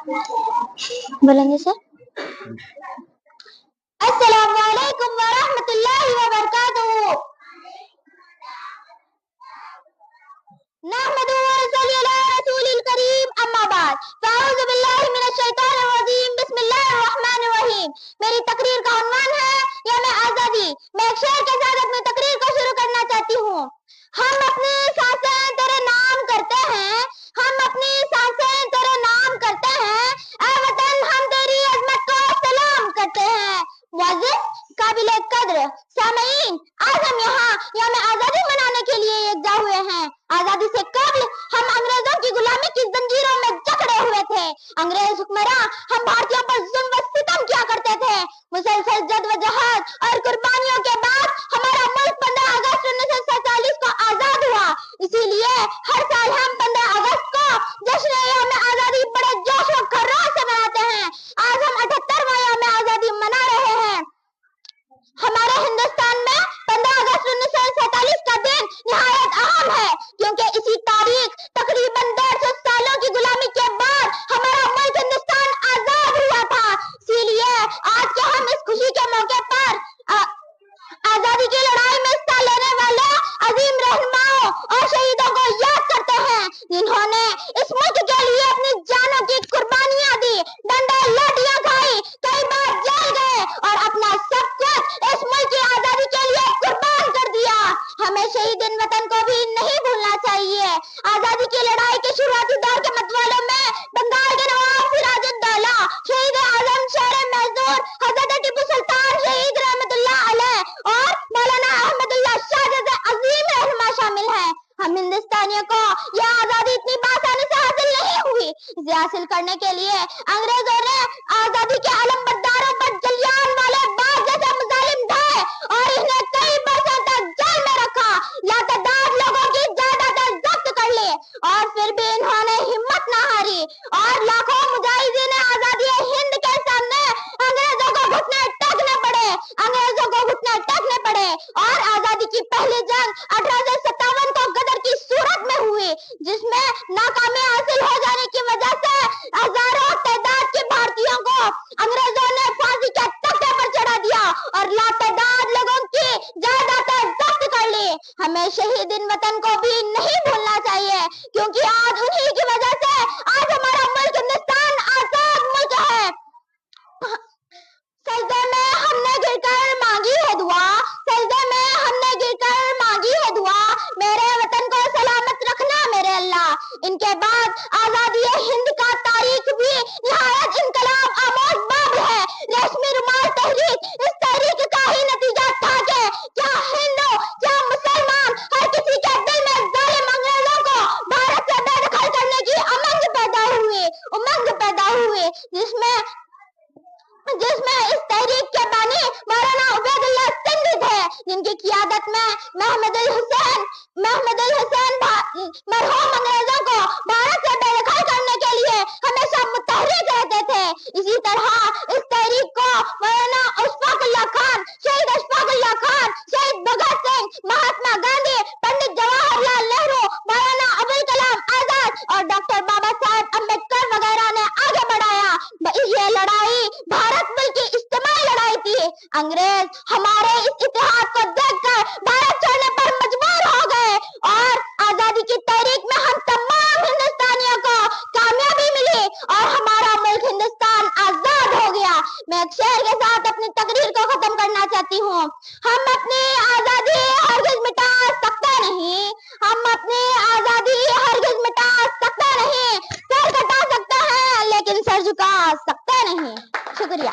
بولیں سر السلام علیکم ورحمۃ اللہ وبرکاتہ نحمده ونصلي على رسول الكريم اما بعد فاعوذ باللہ من الشیطان الرجیم بسم اللہ الرحمن الرحیم. میری تقریر کا عنوان ہے یوم آزادی. میں ایک شعر کے ساتھ اپنی تقریر کو شروع کرنا چاہتی ہوں. ہم اپنی سانسیں تیرے نام کرتے ہیں, ہم اپنی سانسیں تیرے نام کرتے ہیں, اے وطن ہم تیری عظمت کو سلام کرتے ہیں. معزز قابل قدر سامعین, آج ہم یہاں یوم آزادی منانے کے لیے یکجا ہوئے ہیں. آزادی سے قبل ہم انگریزوں کی غلامی کی زنجیروں میں جکڑے ہوئے تھے. انگریز حکمراں ہم بھارتیوں پر ظلم و ستم کیا کرتے تھے. مسلسل جد و جہاد اور قربانیوں کے بعد ہمارا ملک 15 اگست 1947 کو آزاد ہوا. اسی لیے ہر سال ہم 15 اگست کو جشن یوم آزادی بڑے جوش و خروش سے مناتے ہیں. آج ہم 78واں یوم آزادی منا رہے ہیں. ہمارے ہندوستان میں 15 اگست 1947 کا دن نہایت اہم ہے, کیونکہ اسی تاریخ تقریباً 150 سالوں کی غلامی کے بعد ہمارا ملک ہندوستان آزاد ہوا تھا. اسی لیے آج کے ہم اس خوشی کے موقع پر آزادی کی لڑائی میں حصہ لینے والے عظیم رہنماؤں اور شہیدوں کو یاد کرتے ہیں, جنہوں نے اس ملک کے لیے اپنی جانوں کی قربانیاں دی, ڈنڈے لاٹیاں کھائی, کئی بار جیل گئے اور اپنا سب کچھ اس ملک کی آزادی کے لیے قربان کر دیا. ہمیں شہید ان وطن کو بھی نہیں بھولنا چاہیے. آزادی کی لڑائی کے شروعاتی دور کے متوالوں میں بنگال کے نواب سراج الدولہ, شہید اعظم شیر محظور حضرت ٹیپو سلطان شہید رحمت اللہ علیہ اور مولانا احمد اللہ شاہ جیسے عظیم رہنما شامل ہیں. ہم ہندوستانیوں کو یہ آزادی اتنی بآسانی سے حاصل نہیں ہوئی. اسے حاصل کرنے کے لیے انگریزوں نے آزادی کے علمبرداروں پر جلیان والے باغ جیسے مظالم ڈھائے اور انہیں کئی برسوں تک جیل میں رکھا. لاتعداد لوگوں کی جائیدادیں ضبط کر لی اور پھر بھی انہوں نے ہمت نہ ہاری اور لاکھوں مجاہدین آزادی ہند کے سامنے انگریزوں کو گھٹنے ٹیکنے پڑے, انگریزوں کو گھٹنے ٹیکنے پڑے. اور آزادی کی پہلی جنگ 1857 کو غدر کی صورت میں ہوئی, جس میں ناکامی حاصل ہو جانے کی وجہ سے ہزاروں تعداد کے بھارتیوں کو انگریزوں نے پھانسی کے تختے پر چڑھا دیا اور لاتعداد لوگوں کی جائیدادیں ضبط کر لی. ہمیں شہید ان وطن کو بھی نہیں بھولنا چاہیے, کیونکہ آج انہی کی وجہ سے آج ہمارا ملک ہندوستان آزاد ملک ہے. سجدے میں ہم نے گر کر مانگی ہے دعا, سجدے میں ہم نے گر کر مانگی ہے دعا, میرے وطن کو سلامت رکھنا میرے اللہ. ان کے بعد آزادی ہند کا تاریخ بھی نہایت انقلاب آموز باب ہے. ریشمی رومال تحریک, اس تحریک کا ہی نتیجہ تھا کہ کیا ہندو کیا مسلمان ہر کسی کے دل میں ظالم انگریزوں کو بھارت سے بے دخل کرنے کی امنگ پیدا ہوئی, جس میں اس تحریک کے بانی مولانا عبید اللہ سندھی تھے, جن کی قیادت میں محمد الحسین مرحوم انگریزوں کو بھارت سے بے دخل کرنے کے لیے ہمیشہ متحرک رہتے تھے. اسی طرح اس تحریک کو مولانا اشفاق اللہ خان, شہید اشفاق اللہ خان, شہید بھگت سنگھ, مہاتما گاندھی, پنڈت جواہر لال نہرو, مولانا ابوالکلام آزاد اور ڈاکٹر بابا صاحب امبیڈکر وغیرہ نے آگے بڑھایا. یہ لڑائی بھارت ملک کی اجتماعی لڑائی تھی. انگریز ہمارے اس اتحاد کو دیکھ کر بھارت چھوڑنے پر مجبور ہو گئے اور آزادی کی تحریک میں ہم تمام ہندوستانیوں کو کامیابی ملی اور ہمارا ملک ہندوستان آزاد ہو گیا. میں ایک شعر کے ساتھ اپنی تقریر کو ختم کرنا چاہتی ہوں. ہم اپنی آزادی ہرگز مٹا سکتے نہیں, ہم اپنی آزادی ہرگز مٹا سکتے نہیں, سر کٹا سکتے ہیں لیکن سر جھکا سکتے نہیں. شکریہ.